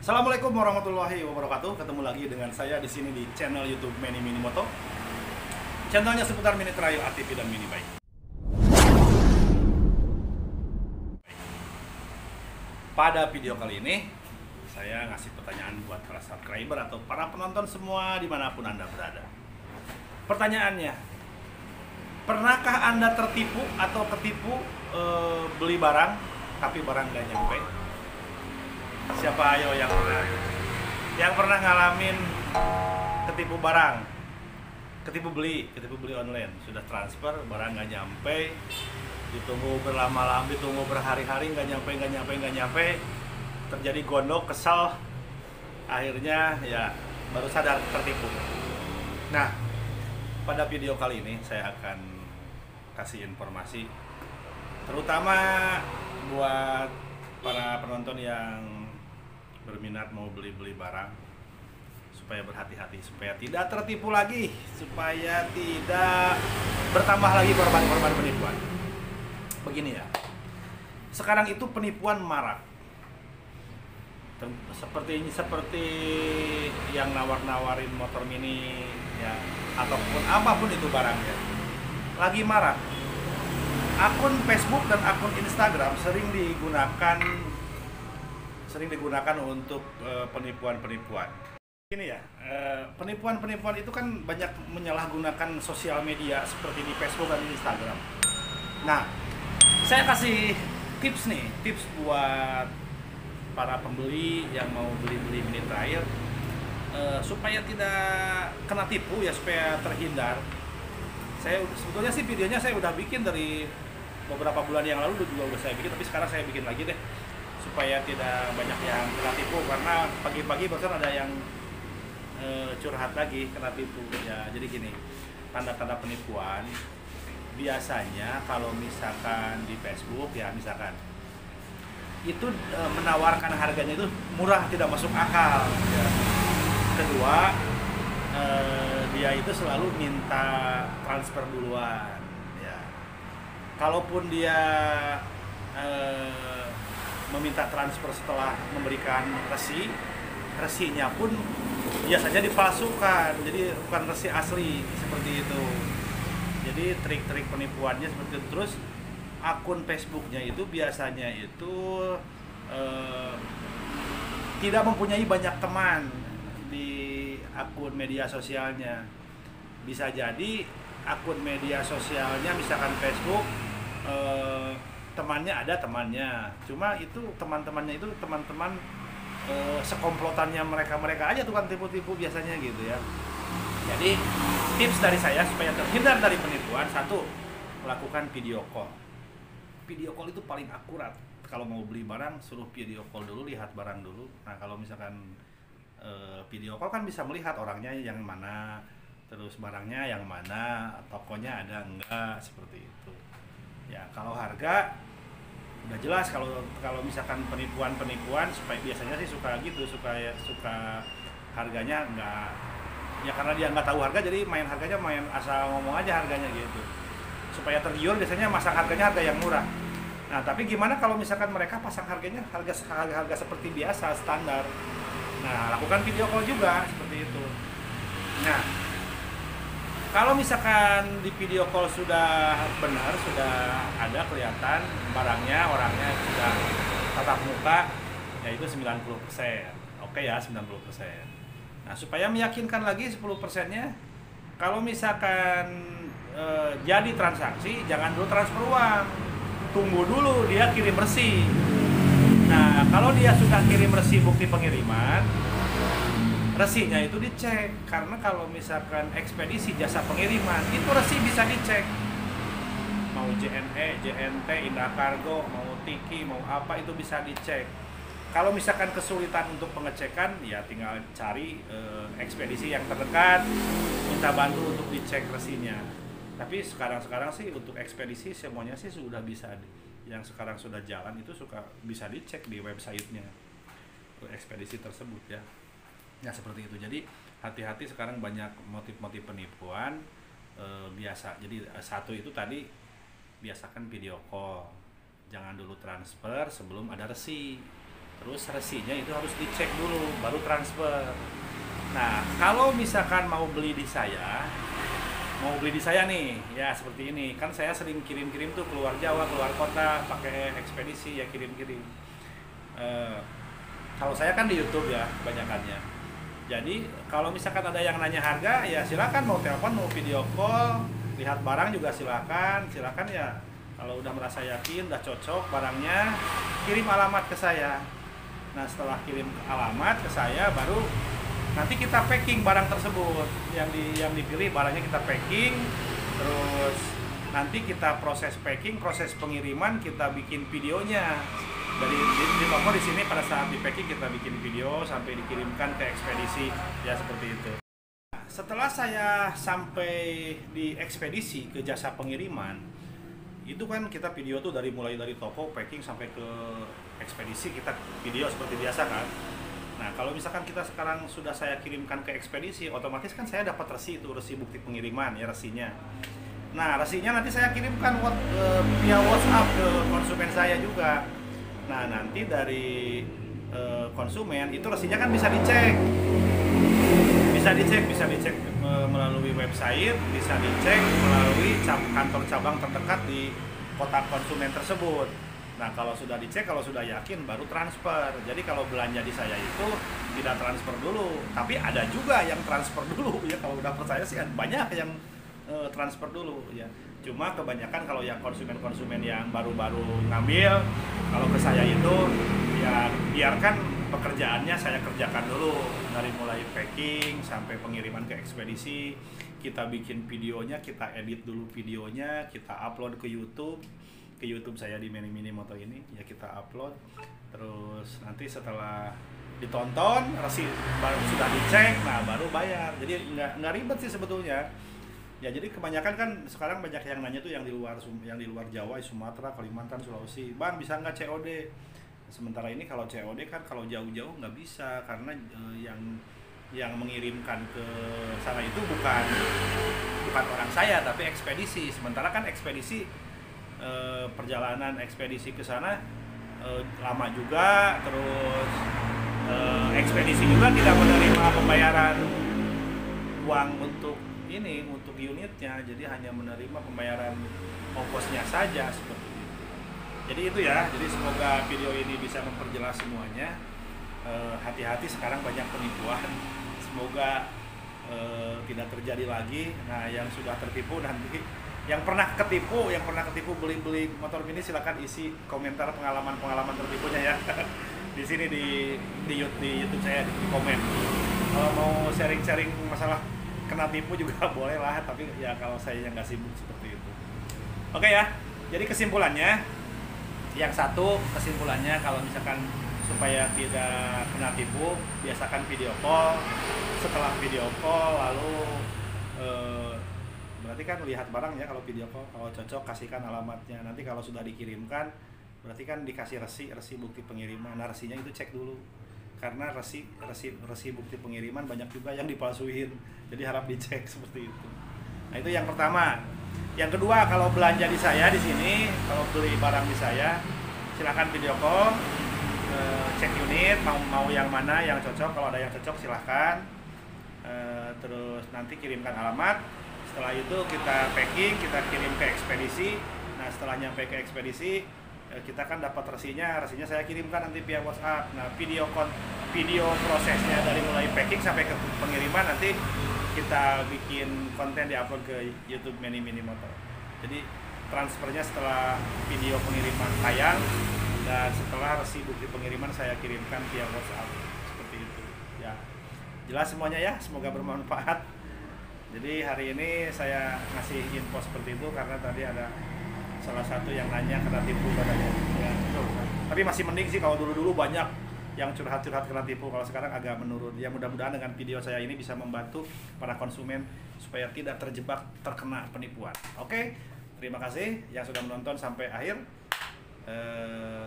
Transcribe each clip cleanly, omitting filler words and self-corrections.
Assalamualaikum warahmatullahi wabarakatuh. Ketemu lagi dengan saya di sini di channel YouTube Mini Moto. Channelnya seputar mini trail, ATV dan mini bike. Pada video kali ini saya ngasih pertanyaan buat para subscriber atau para penonton semua dimanapun Anda berada. Pertanyaannya, pernahkah Anda tertipu atau ketipu beli barang tapi barang gak nyampe? Siapa ayo yang pernah ngalamin ketipu barang, ketipu beli online, sudah transfer barang nggak nyampe, ditunggu berlama-lama, ditunggu berhari-hari nggak nyampe, terjadi gondok, kesal, akhirnya ya baru sadar tertipu. Nah, pada video kali ini saya akan kasih informasi terutama buat para penonton yang berminat mau beli barang, supaya berhati-hati, supaya tidak tertipu lagi, supaya tidak bertambah lagi korban-korban penipuan. Begini ya, sekarang itu penipuan marak, seperti yang nawar-nawarin motor mini ya, ataupun apapun itu barangnya, lagi marak. Akun Facebook dan akun Instagram sering digunakan untuk penipuan-penipuan. Ini ya, penipuan-penipuan itu kan banyak menyalahgunakan sosial media seperti di Facebook dan Instagram. Nah, saya kasih tips buat para pembeli yang mau beli mini trail supaya tidak kena tipu ya, supaya terhindar. Saya sebetulnya sih videonya saya udah bikin dari beberapa bulan yang lalu juga udah saya bikin, tapi sekarang saya bikin lagi deh supaya tidak banyak yang kena tipu, karena pagi-pagi bahkan ada yang curhat lagi kena tipu ya. Jadi gini, tanda-tanda penipuan biasanya kalau misalkan di Facebook ya, misalkan itu menawarkan harganya itu murah, tidak masuk akal ya. Kedua, dia itu selalu minta transfer duluan ya. Kalaupun dia meminta transfer setelah memberikan resinya pun biasanya dipalsukan, jadi bukan resi asli, seperti itu. Jadi trik-trik penipuannya seperti itu. Terus akun Facebooknya itu biasanya itu tidak mempunyai banyak teman di akun media sosialnya. Bisa jadi akun media sosialnya misalkan Facebook, temannya, cuma itu teman-temannya itu teman-teman sekomplotannya mereka aja, tukang tipu-tipu biasanya gitu ya. Jadi tips dari saya supaya terhindar dari penipuan, satu, melakukan video call. Video call itu paling akurat. Kalau mau beli barang, suruh video call dulu, lihat barang dulu. Nah, kalau misalkan video call kan bisa melihat orangnya yang mana, terus barangnya yang mana, tokonya ada enggak, seperti itu ya. Kalau harga udah jelas, kalau misalkan penipuan supaya biasanya sih suka gitu, suka harganya enggak ya, karena dia nggak tahu harga, jadi main harganya main asal ngomong aja harganya gitu, supaya tergiur. Biasanya masang harganya harga yang murah. Nah, tapi gimana kalau misalkan mereka pasang harganya harga seperti biasa, standar? Nah, lakukan video call juga seperti itu. Nah, kalau misalkan di video call sudah benar, sudah ada kelihatan barangnya, orangnya sudah tatap muka, yaitu 90%. Oke ya, 90%. Nah, supaya meyakinkan lagi 10%-nya, kalau misalkan jadi transaksi, jangan dulu transfer uang. Tunggu dulu dia kirim resi. Nah, kalau dia sudah kirim resi bukti pengiriman, resinya itu dicek, karena kalau misalkan ekspedisi jasa pengiriman itu resi bisa dicek, mau JNE, JNT, Indah Kargo, mau Tiki, mau apa itu bisa dicek. Kalau misalkan kesulitan untuk pengecekan ya tinggal cari ekspedisi yang terdekat, minta bantu untuk dicek resinya. Tapi sekarang sih untuk ekspedisi semuanya sih sudah bisa, yang sekarang sudah jalan itu bisa dicek di websitenya ekspedisi tersebut ya. Ya seperti itu. Jadi hati-hati, sekarang banyak motif-motif penipuan biasa. Jadi satu itu tadi, biasakan video call, jangan dulu transfer sebelum ada resi. terus resinya itu harus dicek dulu baru transfer. Nah, kalau misalkan mau beli di saya nih, ya seperti ini. Kan saya sering kirim-kirim tuh keluar Jawa, keluar kota, pakai ekspedisi ya kirim-kirim. Eh, Kalau saya kan di YouTube ya banyakannya. Jadi kalau misalkan ada yang nanya harga, ya silakan mau telepon, mau video call, lihat barang juga silakan ya. Kalau udah merasa yakin, udah cocok barangnya, kirim alamat ke saya. Nah setelah kirim alamat ke saya, baru nanti kita packing barang tersebut. Yang dipilih barangnya kita packing, terus nanti kita proses packing, proses pengiriman, kita bikin videonya. Di toko di sini pada saat di packing kita bikin video sampai dikirimkan ke ekspedisi ya seperti itu. Setelah saya sampai di ekspedisi ke jasa pengiriman, itu kan kita video tuh mulai dari toko packing sampai ke ekspedisi kita video seperti biasa kan. Nah kalau misalkan kita sekarang sudah saya kirimkan ke ekspedisi, otomatis kan saya dapat resi bukti pengiriman ya resinya. Nah resinya nanti saya kirimkan via WhatsApp ke konsumen saya juga. Nah nanti dari konsumen itu resinya kan bisa dicek melalui website, bisa dicek melalui kantor cabang terdekat di kota konsumen tersebut. Nah kalau sudah dicek, kalau sudah yakin baru transfer. Jadi kalau belanja di saya itu tidak transfer dulu, tapi ada juga yang transfer dulu ya. Kalau udah percaya sih banyak yang transfer dulu ya. Cuma kebanyakan kalau yang konsumen yang baru-baru ngambil, kalau ke saya itu ya biarkan pekerjaannya saya kerjakan dulu dari mulai packing sampai pengiriman ke ekspedisi. Kita bikin videonya, kita edit dulu videonya, kita upload ke YouTube saya di Mini Moto ini ya, kita upload. Terus nanti setelah ditonton, resi baru sudah dicek, nah baru bayar. Jadi nggak ribet sih sebetulnya. Ya jadi kebanyakan kan sekarang banyak yang nanya tuh yang di luar Jawa, Sumatera, Kalimantan, Sulawesi, Bang bisa nggak COD? Sementara ini kalau COD kan kalau jauh-jauh nggak bisa karena yang mengirimkan ke sana itu bukan orang saya tapi ekspedisi. Sementara kan ekspedisi perjalanan ekspedisi ke sana lama juga, terus ekspedisi juga tidak menerima pembayaran uang untuk unitnya, jadi hanya menerima pembayaran ongkosnya saja seperti itu. Jadi itu ya, jadi semoga video ini bisa memperjelas semuanya. Hati-hati sekarang banyak penipuan, semoga tidak terjadi lagi. Nah yang sudah tertipu nanti, yang pernah ketipu beli motor mini, silakan isi komentar pengalaman tertipunya ya. Di sini di YouTube saya di komen. Kalau mau sharing masalah kena tipu juga boleh lah, tapi ya kalau saya yang nggak sibuk seperti itu. Oke ya, jadi kesimpulannya, kalau misalkan supaya tidak kena tipu, biasakan video call. Setelah video call lalu berarti kan lihat barang ya, kalau video call, kalau cocok kasihkan alamatnya. Nanti kalau sudah dikirimkan berarti kan dikasih resi bukti pengiriman. Nah resinya itu cek dulu, karena resi bukti pengiriman banyak juga yang dipalsuin, jadi harap dicek seperti itu. Nah itu yang pertama. Yang kedua, kalau belanja di saya di sini, kalau beli barang di saya, silakan video call, cek unit mau yang mana yang cocok. Kalau ada yang cocok silahkan, terus nanti kirimkan alamat. Setelah itu kita packing, kita kirim ke ekspedisi. Nah setelah nyampe ke ekspedisi, kita kan dapat resinya saya kirimkan nanti via WhatsApp. Nah video prosesnya dari mulai packing sampai ke pengiriman nanti kita bikin konten diupload ke YouTube Mini Moto. Jadi transfernya setelah video pengiriman tayang dan setelah resi bukti pengiriman saya kirimkan via WhatsApp seperti itu ya. Jelas semuanya ya, semoga bermanfaat. Jadi hari ini saya ngasih info seperti itu karena tadi ada salah satu yang nanya kena tipu katanya ya, tapi masih mending sih kalau dulu banyak yang curhat kena tipu. Kalau sekarang agak menurun ya. Mudah-mudahan dengan video saya ini bisa membantu para konsumen supaya tidak terkena penipuan. Oke, terima kasih yang sudah menonton sampai akhir.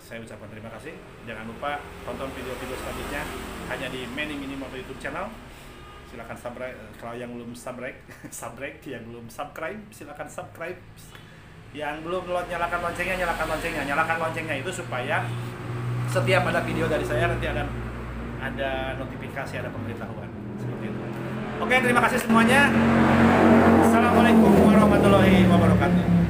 Saya ucapkan terima kasih. Jangan lupa tonton video-video selanjutnya hanya di Mini Moto YouTube channel. Silakan subscribe kalau yang belum subscribe silakan subscribe. Yang belum nyalakan loncengnya itu supaya setiap ada video dari saya nanti akan ada notifikasi, ada pemberitahuan seperti itu. Oke, terima kasih semuanya. Assalamualaikum warahmatullahi wabarakatuh.